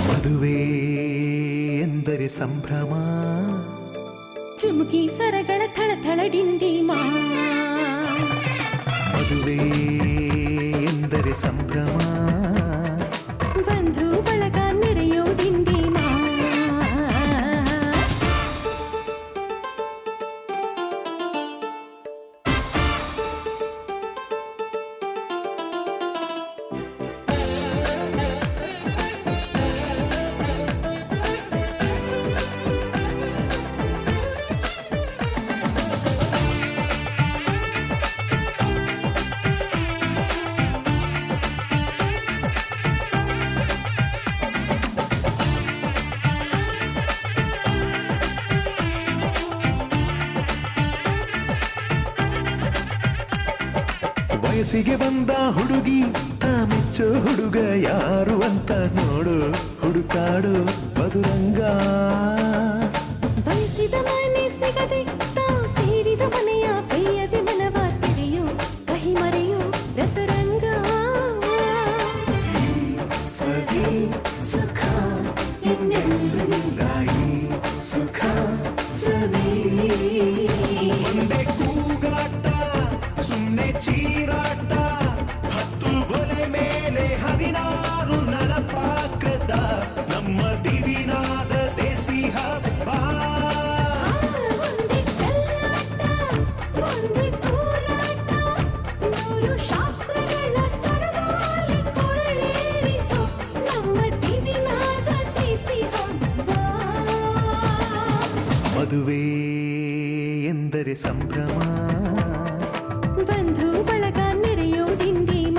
F: ಮದುವೆ ಎಂದರೆ ಸಂಭ್ರಮ
B: ಚುಮುಕಿ ಸರಗಳ ಥಳಥಳ ಡಿಂಡಿಮ
F: ಮದುವೆ ಎಂದರೆ ಸಂಭ್ರಮ
B: ಬಂಧು ಬಳಗ ನೆರೆಯೋ ಡಿಂಡಿಮ
F: ವಯಸ್ಸಿಗೆ ಬಂದ ಹುಡುಗಿ ಮೆಚ್ಚೋ ಹುಡುಗ ಯಾರು ಅಂತ ನೋಡು ಹುಡುಕಾಡು ಮಧುರಂಗ
B: ಬಯಸಿದ ಮನೆ ಸಿಗದೆ ತಾ ಸೇರಿದ ಮನೆಯ ಕೈಯದೆ ಮನವ ತೆರೆಯೋ ಕಹಿ ಮರೆಯೋ ರಸರಂಗ
F: ಸವಿ ಸುಖ ಇನ್ನೆಲ್ಲೂ ಇಲ್ಲ ಈ ಸುಖ ಸವಿ ಒಂದೇ ಕೂಗಾಟ ಸುಮ್ಮನೆ ಚೀರಾಟ ಹತ್ತು ಒಲೆ ಮೇಲೆ 16 ನಳಪಾಕದ ನಮ್ಮ ದಿವಿನಾದ ದೇಸಿ ಹಬ್ಬ
B: ಒಂದೇ ಚೆಲ್ಲಾಟ ಒಂದೇ ತೂರಾಟ ನೂರು ಶಾಸ್ತ್ರಗಳ ಸರವಾಲಿ ಕೊರಳೇರಿಸೋ ನಮ್ಮ ದಿವಿನಾದ ದೇಸಿ ಹಬ್ಬ
F: ಮದುವೆ ಎಂದರೆ ಸಂಭ್ರಮ
B: ಬಂಧು ಬಳಗ ನೆರೆಯೋ ಡಿಂಡಿಮ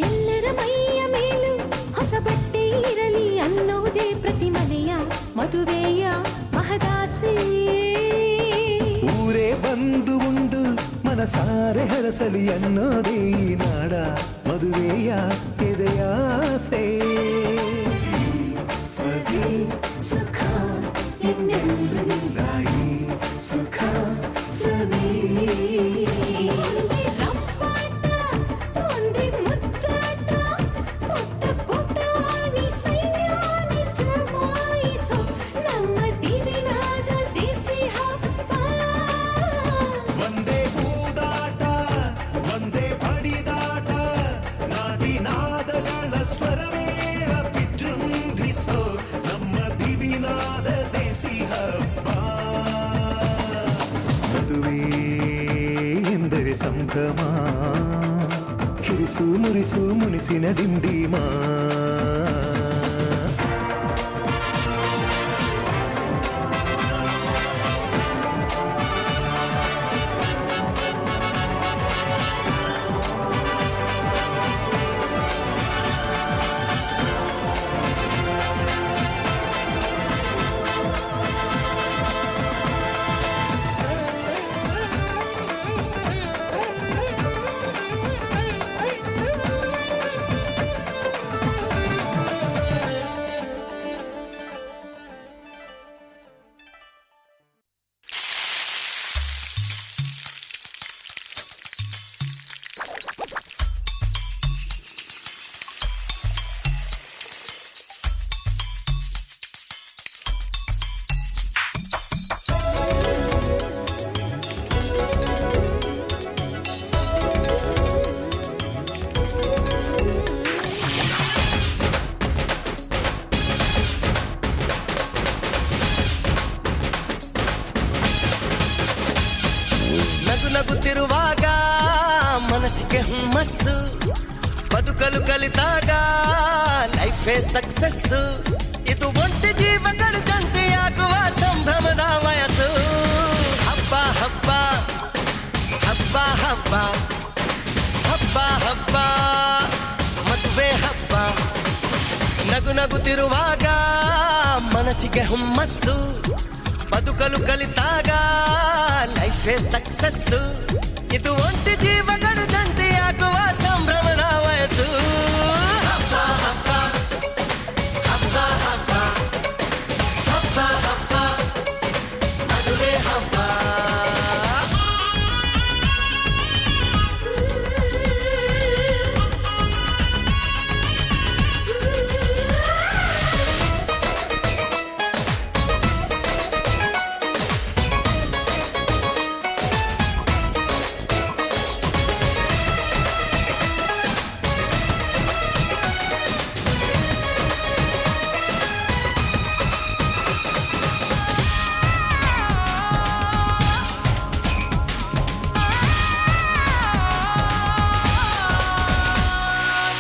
B: ಎಲ್ಲರ ಮೈಯ ಮೇಲೂ ಹೊಸ ಬಟ್ಟೆ ಇರಲಿ ಅನ್ನೋದೇ ಪ್ರತಿ ಮನೆಯ ಮದುವೆಯ ಮಹದಾಸೆ
F: ಊರೇ ಬಂದು ಉಂಡು ಮನಸಾರೆ ಹರಸಲಿ ಅನ್ನೋದೇ ಈ ನಾಡ ಮದುವೆಯ ಎದೆಯಾಸೆ ಸವಿ ಸುಖ ಇನ್ನೆಲ್ಲೂ ಇಲ್ಲ ಈ ಸುಖ ಸವಿ
B: ಒಂದೇ ರಂಪಾಟ ಒಂದೇ ಮುದ್ದಾಟ ಪುಟ್ಟ ಪುಟಾಣಿ ಸೈನ್ಯಾನಿ ಜಮಾಯಿಸೋ ನಮ್ಮ ದಿವಿನಾದ ದೇಸಿ ಹಬ್ಬ
F: ಒಂದೇ ಹೂದಾಟ ಒಂದೇ ಬಡಿದಾಟ ನಾಡಿನಾದಗಳ ಸ್ವರವೇಳ ವಿಜೃಂಭಿಸೋ ನಮ್ಮ ದಿವಿನಾದ ದೇಸಿ ಹಬ್ಬ ಮದುವೆ ಎಂದರೆ ಸಂಭ್ರಮ ಕಿರಿಸು ಮುರಿಸು ಮುನಿಸಿನ ಡಿಂಡಿಮಾ
H: ಹುಮ್ಮಸ್ಸು ಬದುಕಲು ಕಲಿತಾಗ ಲೈಫೇ ಸಕ್ಸಸ್. ಇದು ಒಂಟಿ ಜೀವಗಳು ಜಂಟಿಯಾಗುವ ಸಂಭ್ರಮದ ವಯಸ್ಸು. ಹಬ್ಬ ಹಬ್ಬ ಹಬ್ಬ ಹಬ್ಬ ಹಬ್ಬ ಹಬ್ಬ ಮದುವೆ ಹಬ್ಬ. ನಗು ನಗುತ್ತಿರುವಾಗ ಮನಸ್ಸಿಗೆ ಹುಮ್ಮಸ್ಸು ಬದುಕಲು ಕಲಿತಾಗ ಲೈಫೇ ಸಕ್ಸಸ್ಸು. ಇದು ಒಂಟಿ ಜೀವಗಳು ಜಂಟಿಯಾಗುವ ಸಂಭ್ರಮದ ವಯಸ್ಸು. ಹಬ್ಬ ಹಬ್ಬ ಹಬ್ಬ ಹಬ್ಬ ಹಬ್ಬ ಹಬ್ಬ ಮದುವೆ ಹಬ್ಬ.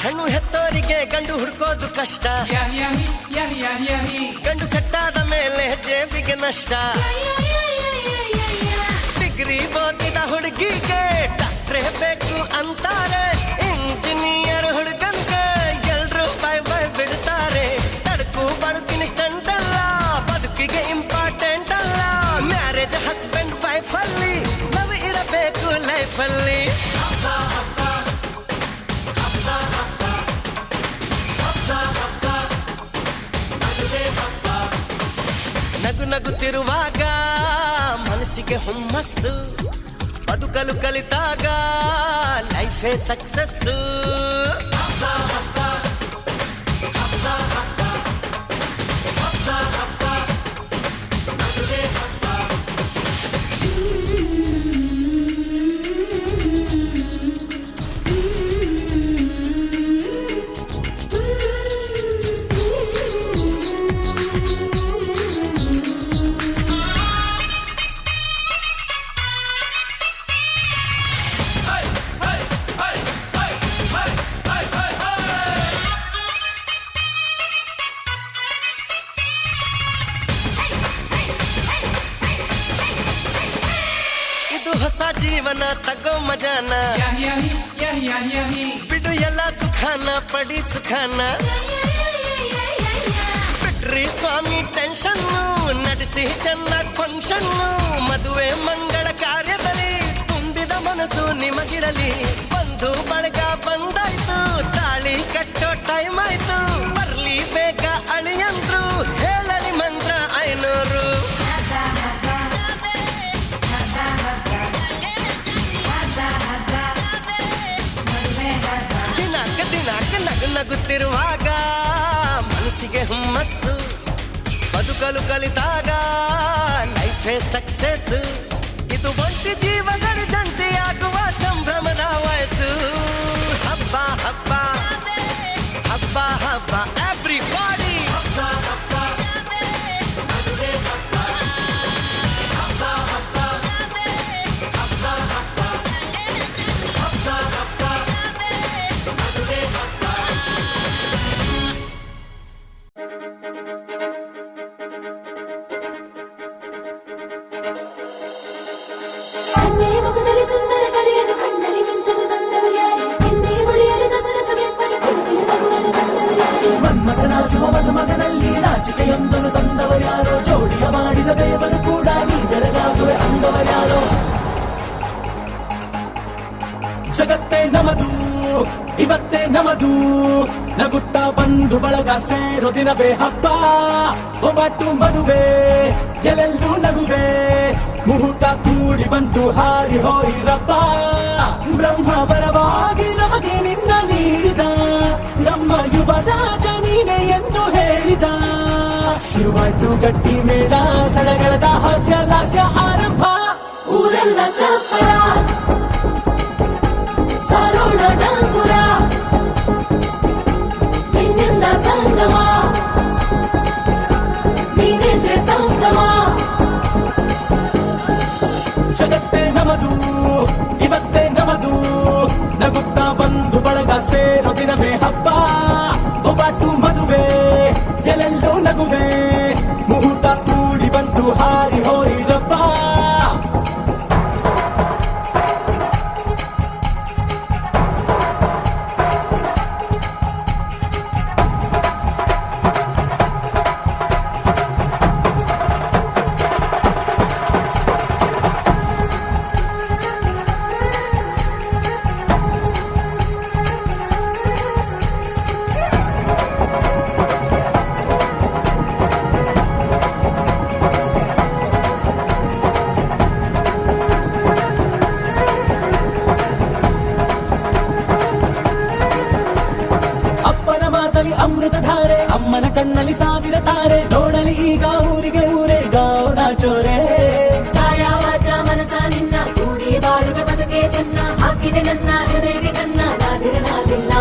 H: ಹೆಣ್ಣು ಹೆತ್ತೋರಿಗೆ ಗಂಡು ಹುಡ್ಕೋದು ಕಷ್ಟ, ಗಂಡು ಸೆಟ್ಟಾದ ಮೇಲೆ ಜೇಬಿಗೆ ನಷ್ಟ. ಡಿಗ್ರಿ ಓದಿದ ಹುಡುಗಿಗೆ ಡಾಕ್ಟ್ರೇ ಬೇಕು ಅಂತಾರೆ, ಇಂಜಿನಿಯರ್ ಹುಡುಗನ್ಗೆ ಎಲ್ರು ಬೈ ಬೈ ಬಿಡ್ತಾರೆ. ತಡಕು ಬದುಕಿನ ಸ್ಟಂಟ್ ಅಲ್ಲ, ಬದುಕಿಗೆ ಇಂಪಾರ್ಟೆಂಟ್ ಅಲ್ಲ. ಮ್ಯಾರೇಜ್ ಹಸ್ಬೆಂಡ್ ವೈಫ್ ಅಲ್ಲಿ ಲವ್ ಇರಬೇಕು ಲೈಫಲ್ಲಿ. ನಗು ನಗುತ್ತಿರುವಾಗ ಮನಸ್ಸಿಗೆ ಹುಮ್ಮಸ್ಸು ಬದುಕಲು ಕಲಿತಾಗ ಲೈಫೇ ಸಕ್ಸಸ್ಸು. ಹೊಸ ಜೀವನ ತಗೋ ಮಜಾನ, ಬಿಡು ಎಲ್ಲ ದುಃಖಾನ ಪಡಿ ಸುಖಾನ. ಬಿಟ್ರಿ ಸ್ವಾಮಿ ಟೆನ್ಷನ್ನು, ನಡೆಸಿ ಚೆನ್ನಾಗಿ ಫಂಕ್ಷನ್ನು. ಮದುವೆ ಮಂಗಳ ಕಾರ್ಯದಲ್ಲಿ ತುಂಬಿದ ಮನಸ್ಸು ನಿಮಗಿರಲಿ. ಬಂಧು ಬಳಗ ಬಂದಾಯ್ತು, ತಾಳಿ ಕಟ್ಟೋ ಟೈಮ್ ಆಯ್ತು. ಬರ್ಲಿ ಬೇಗ ಅಳಿಯಂದ್ರು, ಹೇಳಲಿ ಮಂತ್ರ 500. ನಗು ನಗುತ್ತಿರುವಾಗ ಮನಸ್ಸಿಗೆ ಹುಮ್ಮಸ್ಸು ಬದುಕಲು ಕಲಿತಾಗ ಲೈಫೇ ಸಕ್ಸಸ್. ಇದು ಒಂಟಿ ಜೀವಗಳು ಜಂಟಿಯಾಗುವ ಸಂಭ್ರಮದ ವಯಸ್ಸು. ಹಬ್ಬ ಹಬ್ಬ ಹಬ್ಬ ಹಬ್ಬ ಎವ್ರಿಬಾಡಿ. ಹಬ್ಬ ಹಬ್ಬ ಮದುವೆ ಹಬ್ಬ. ಹಬ್ಬ ಹಬ್ಬ ಹಬ್ಬ ಹಬ್ಬ ಹಬ್ಬ ಹಬ್ಬ ಮದುವೆ ಹಬ್ಬ.
B: ಕನ್ನೆ ಮುಖದಲ್ಲಿ ಸುಂದರ ಕಳೆಯನ್ನು ಕಣ್ಣಲ್ಲಿ ಮಿಂಚನು ತಂದವರು ಯಾರು? ಎನ್ನೆ ಹೊಳೆಯಲು ದಸರಸ ಬೆಪ್ಪನು ಕುಣಿಕೆಯ ನಗುವನ್ನು ತಂದವರು ಯಾರು?
I: ಮನ್ಮಥನಾಚುವ ಮಧುಮಗನಲ್ಲಿ ನಾಚಿಕೆಯೊಂದನ್ನು ತಂದವರ್ಯಾರೋ? ಜೋಡಿಯ ಮಾಡಿದ ದೇವರು ಕೂಡ ನೀ ಬೆರಗಾಗುವೆ ಅಂದವರ್ಯಾರೋ? ಜಗತ್ತೇ ನಮದು ಇವತ್ತೇ ನಮದು, ನಗುತ್ತಾ ಬಂಧು ಬಳಗ ಸೇರೋ ದಿನವೇ ಹಬ್ಬ. ಒಬ್ಬಟ್ಟು ಮದುವೆ ಎಲ್ಲೆಲ್ಲೂ ನಗುವೆ, ಮುಹೂರ್ತ ಕೂಡಿ ಬಂತು ಹಾರಿ ಹೋಯಿರಪ್ಪ. ಬ್ರಹ್ಮ ವರವಾಗಿ ನಮಗೆ ನಿನ್ನ ನೀಡಿದ, ನಮ್ಮ ಯುವ ರಾಜ ನೀನೆ ಎಂದು ಹೇಳಿದ. ಶುರುವಾಯ್ತು ಗಟ್ಟಿ ಮೇಳ, ಸಡಗರದ ಹಾಸ್ಯ ಲಾಸ್ಯ ಆರಂಭ.
B: ಊರೆಲ್ಲ ಚಪ್ಪರ ಸಾರೋಣ ಡಾಂಗುರ, ನಿನ್ನಿಂದ ಸಂಗಮ ನೀನಿದ್ರೆ ಸಂಭ್ರಮ. ಜಗತ್ತೇ ನಮದು ಇವತ್ತೇ ನಮದು, ನಗುತ್ತಾ ಬಂದ
I: ಬಾರೆ ನೋಡಲಿ ಈಗ ಊರಿಗೆ ಊರೇ ಗಾವನ ಚೋರೆ
B: ಕಾಯ ವಾಚ ಮನಸ ನಿನ್ನ ಕೂಡಿ ಬಾಳುವೆ ಬದುಕೆ ಚೆನ್ನ ಹಾಕಿದೆ ನನ್ನ ಹೃದಯಕ್ಕೆ ಕನ್ನ ನಾದಿರನಾದಿಲ್ಲ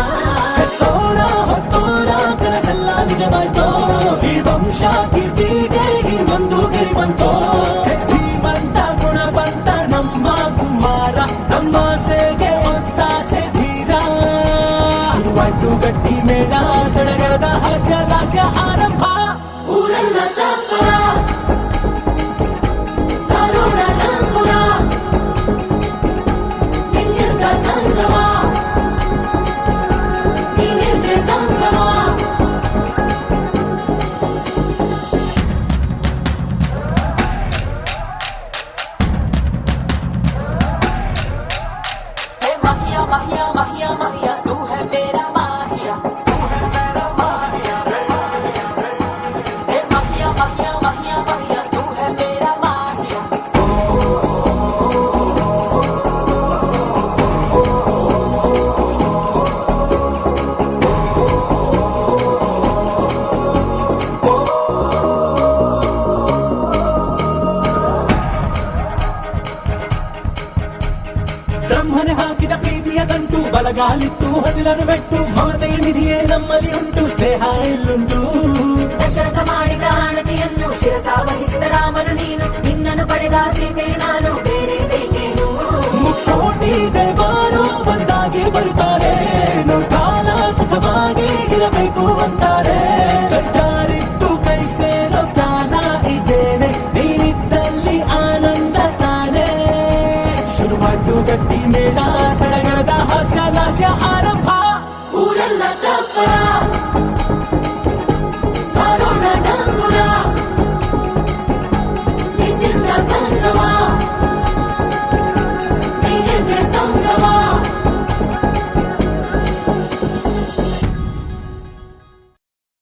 I: ಹೆತ್ತೋರ ಹೊತ್ತೋರ ಕನಸೆಲ್ಲ ನಿಜವಾಯ್ತೋ ಈ ವಂಶ ಕೀರ್ತಿಗೆ ಇನ್ನೊಂದು ಗಿರಿ ಬಂತೋ ಧೀಮಂತ ಗುಣವಂತ ನಮ್ಮ ಕುಮಾರ ನಮ್ಮ ಸೇಗೆ ಒತ್ತಾಸೆ ಧೀರ ಶುರುವಾಯ್ತು ಗಟ್ಟಿ ಮೇಳ ಸಡಗರದ ಹಾಸ್ಯ ಲಾಸ್ಯ ಆರಂಭ
B: ಊರೆಲ್ಲ ಚಾಪರ ಸಾರೋಣ ಡಂಗುರ ನಿನ್ನಿಂದ ಸಂಗಮ ನೀನೆಂದ್ರೆ ಸಂಭ್ರಮ हे माहिया माहिया माहिया माहिया तू है मेरा माहिया हे माहिया माहिया माहिया माहिया तू है मेरा माहिया
I: ಬ್ರಹ್ಮನೆ ಹಾಕಿದ ಪ್ರೀತಿಯ ಗಂಟು ಬಲಗಾಲಿಟ್ಟು ಹಸಿರನ್ನು ಬೆಟ್ಟು ಮಮತೆಯ ನಿಧಿಯೇ ನಮ್ಮಲ್ಲಿ ಉಂಟು ಸ್ನೇಹ ಇಲ್ಲುಂಟು
B: ದಶರಥ ಮಾಡಿದ ಆಣತಿಯನ್ನು ಶಿರಸ ವಹಿಸಿದ ರಾಮನು ನೀನು ನಿನ್ನನ್ನು ಪಡೆದ ಸೀತೆ ನಾನು ಬೇರೆ ಬೇಕೇನು
I: ಮುಕ್ಕೋಟಿ ದೇವರು ಒಂದಾಗಿ ಬರುತ್ತಾರೆ ಕಾಲ ಸುಖವಾಗಿ ಇರಬೇಕು ಅಂತಾರೆ ಕೈ ಜಾರಿದ್ದು ಕೈ ಸೇರೋ ಕಾಲ ಇದೇನೆ ನೀನಿದ್ದಲ್ಲಿ ಆನಂದ ತಾನೆ ಶುರುವಾಯ್ತು ಗಟ್ಟಿ ಮೇಳ ಸಡಗರದ ಹಾಸ್ಯ ಲಾಸ್ಯ ಆರಂಭ
B: ಊರೆಲ್ಲ ಚಾಪರ ಸಾರೋಣ ಡಂಗುರ ನಿನ್ನಿಂದ ಸಂಗಮ